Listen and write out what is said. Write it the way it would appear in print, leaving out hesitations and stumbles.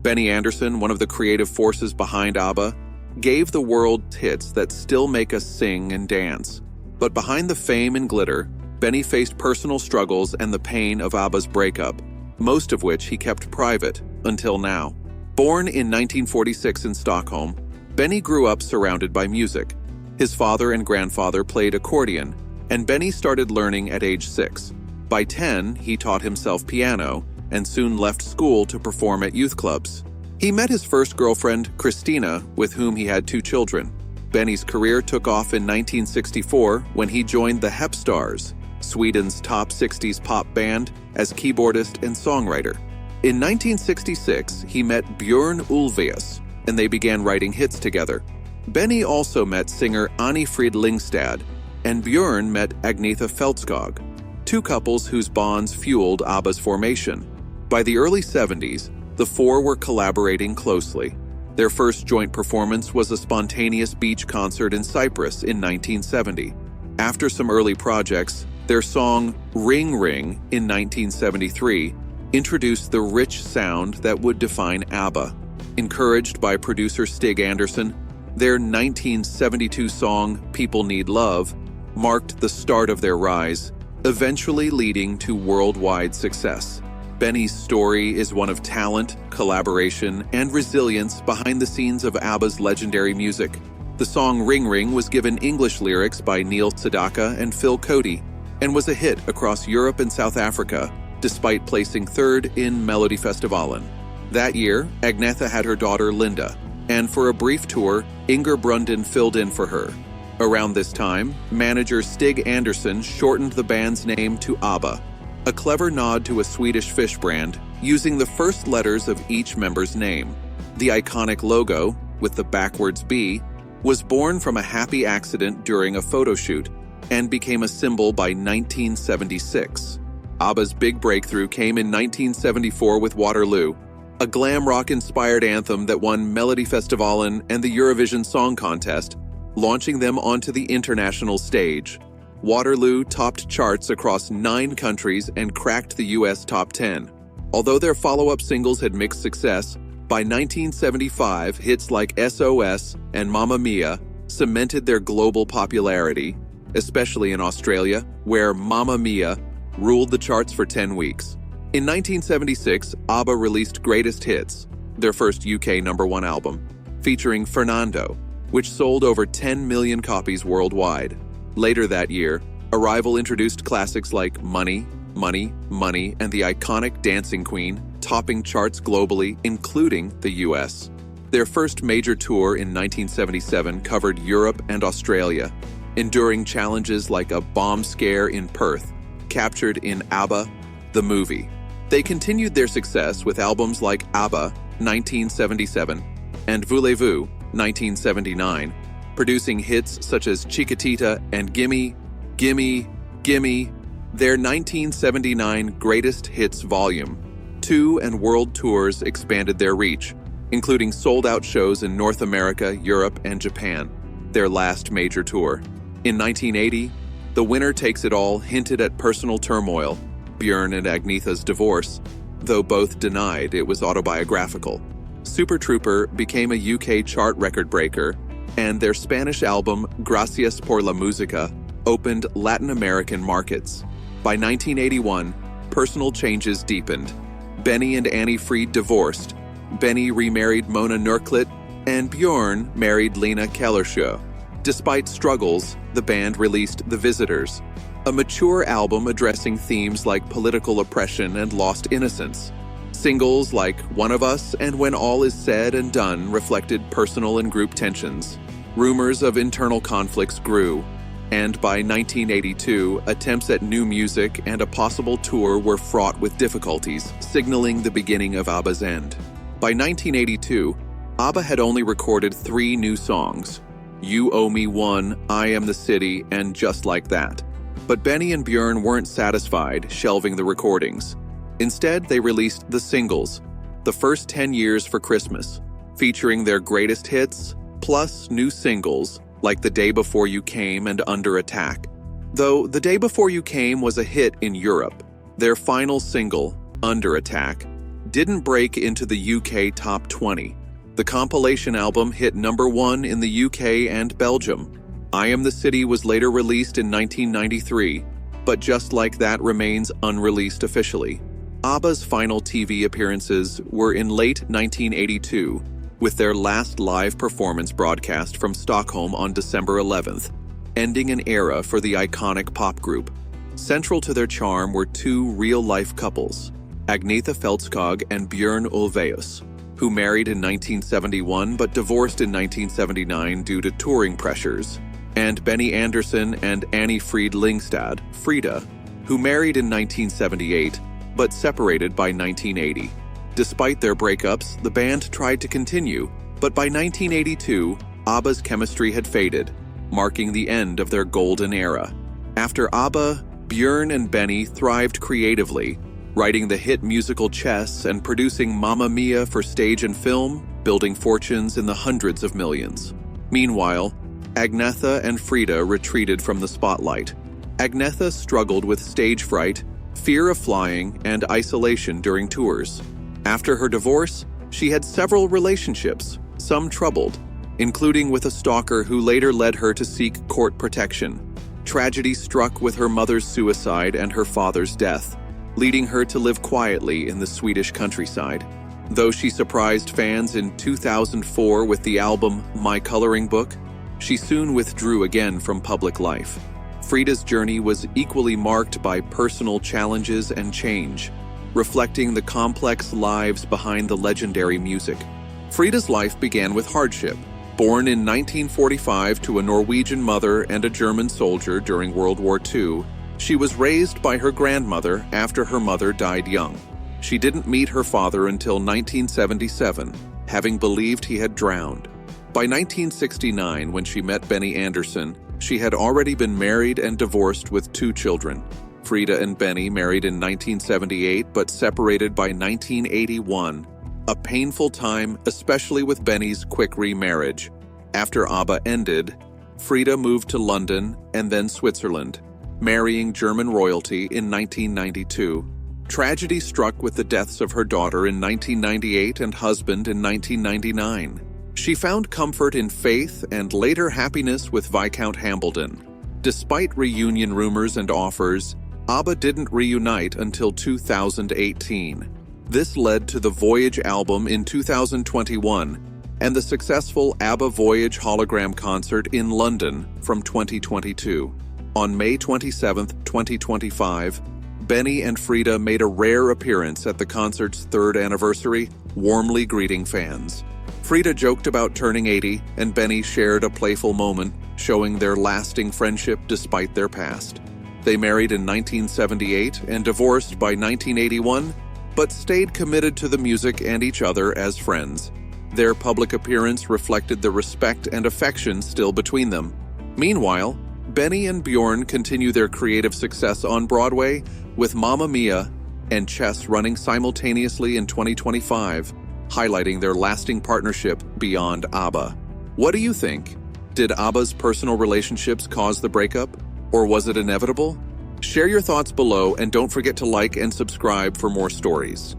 Benny Andersson, one of the creative forces behind ABBA, gave the world hits that still make us sing and dance. But behind the fame and glitter, Benny faced personal struggles and the pain of ABBA's breakup, most of which he kept private until now. Born in 1946 in Stockholm, Benny grew up surrounded by music. His father and grandfather played accordion, and Benny started learning at age 6. By 10, he taught himself piano and soon left school to perform at youth clubs. He met his first girlfriend, Christina, with whom he had 2 children. Benny's career took off in 1964 when he joined the Hep Stars, Sweden's top 60s pop band, as keyboardist and songwriter. In 1966, he met Björn Ulvaeus, and they began writing hits together. Benny also met singer Anni-Frid Lyngstad, and Björn met Agnetha Fältskog, 2 couples whose bonds fueled ABBA's formation. By the early 70s, the 4 were collaborating closely. Their first joint performance was a spontaneous beach concert in Cyprus in 1970. After some early projects, their song Ring Ring in 1973 introduced the rich sound that would define ABBA. Encouraged by producer Stig Andersson, their 1972 song People Need Love marked the start of their rise, eventually leading to worldwide success. Benny's story is one of talent, collaboration, and resilience behind the scenes of ABBA's legendary music. The song Ring Ring was given English lyrics by Neil Sedaka and Phil Cody, and was a hit across Europe and South Africa, despite placing 3rd in Melodifestivalen. That year, Agnetha had her daughter Linda, and for a brief tour, Inger Brunden filled in for her. Around this time, manager Stig Andersson shortened the band's name to ABBA, a clever nod to a Swedish fish brand, using the first letters of each member's name. The iconic logo, with the backwards B, was born from a happy accident during a photo shoot and became a symbol by 1976. ABBA's big breakthrough came in 1974 with Waterloo, a glam rock-inspired anthem that won Melodifestivalen and the Eurovision Song Contest, launching them onto the international stage. Waterloo topped charts across 9 countries and cracked the US top 10. Although their follow-up singles had mixed success, by 1975, hits like SOS and Mamma Mia cemented their global popularity, especially in Australia, where Mamma Mia ruled the charts for 10 weeks. In 1976, ABBA released Greatest Hits, their first UK #1 album, featuring Fernando, which sold over 10 million copies worldwide. Later that year, Arrival introduced classics like Money, Money, Money, and the iconic Dancing Queen, topping charts globally, including the US. Their first major tour in 1977 covered Europe and Australia, enduring challenges like a bomb scare in Perth, captured in ABBA, the movie. They continued their success with albums like ABBA, 1977, and Voulez-Vous, 1979, producing hits such as Chiquitita and Gimme, Gimme, Gimme. Their 1979 Greatest Hits Volume 2 and world tours expanded their reach, including sold-out shows in North America, Europe, and Japan, their last major tour. In 1980, The Winner Takes It All hinted at personal turmoil, Björn and Agnetha's divorce, though both denied it was autobiographical. Super Trooper became a UK chart record breaker, and their Spanish album Gracias por la Música opened Latin American markets. By 1981, personal changes deepened. Benny and Anni-Frid divorced. Benny remarried Mona Nurklit, and Björn married Lena Kellersjö. Despite struggles, the band released The Visitors, a mature album addressing themes like political oppression and lost innocence. Singles like One of Us and When All Is Said and Done reflected personal and group tensions. Rumors of internal conflicts grew, and by 1982, attempts at new music and a possible tour were fraught with difficulties, signaling the beginning of ABBA's end. By 1982, ABBA had only recorded 3 new songs: You Owe Me One, I Am the City, and Just Like That. But Benny and Björn weren't satisfied, shelving the recordings. Instead, they released the singles, The First 10 Years for Christmas, featuring their greatest hits, plus new singles like The Day Before You Came and Under Attack. Though The Day Before You Came was a hit in Europe, their final single, Under Attack, didn't break into the UK top 20. The compilation album hit #1 in the UK and Belgium. I Am the City was later released in 1993, but just like that remains unreleased officially. ABBA's final TV appearances were in late 1982, with their last live performance broadcast from Stockholm on December 11th, ending an era for the iconic pop group. Central to their charm were two real-life couples, Agnetha and Björn Ulvaeus, who married in 1971 but divorced in 1979 due to touring pressures, and Benny Andersson and Annie Fried Lingstad, Frida, who married in 1978 but separated by 1980. Despite their breakups, the band tried to continue, but by 1982, ABBA's chemistry had faded, marking the end of their golden era. After ABBA, Björn and Benny thrived creatively, writing the hit musical Chess and producing Mamma Mia for stage and film, building fortunes in the hundreds of millions. Meanwhile, Agnetha and Frida retreated from the spotlight. Agnetha struggled with stage fright, fear of flying, and isolation during tours. After her divorce, she had several relationships, some troubled, including with a stalker who later led her to seek court protection. Tragedy struck with her mother's suicide and her father's death, leading her to live quietly in the Swedish countryside. Though she surprised fans in 2004 with the album My Coloring Book, she soon withdrew again from public life. Frida's journey was equally marked by personal challenges and change, reflecting the complex lives behind the legendary music. Frida's life began with hardship. Born in 1945 to a Norwegian mother and a German soldier during World War II, she was raised by her grandmother after her mother died young. She didn't meet her father until 1977, having believed he had drowned. By 1969, when she met Benny Andersson, she had already been married and divorced with 2 children. Frida and Benny married in 1978 but separated by 1981. A painful time, especially with Benny's quick remarriage. After ABBA ended, Frida moved to London and then Switzerland, marrying German royalty in 1992. Tragedy struck with the deaths of her daughter in 1998 and husband in 1999. She found comfort in faith and later happiness with Viscount Hambledon. Despite reunion rumors and offers, ABBA didn't reunite until 2018. This led to the Voyage album in 2021 and the successful ABBA Voyage hologram concert in London from 2022. On May 27, 2025, Benny and Frida made a rare appearance at the concert's 3rd anniversary, warmly greeting fans. Frida joked about turning 80, and Benny shared a playful moment, showing their lasting friendship despite their past. They married in 1978 and divorced by 1981, but stayed committed to the music and each other as friends. Their public appearance reflected the respect and affection still between them. Meanwhile, Benny and Björn continue their creative success on Broadway, with Mamma Mia and Chess running simultaneously in 2025, highlighting their lasting partnership beyond ABBA. What do you think? Did ABBA's personal relationships cause the breakup, or was it inevitable? Share your thoughts below and don't forget to like and subscribe for more stories.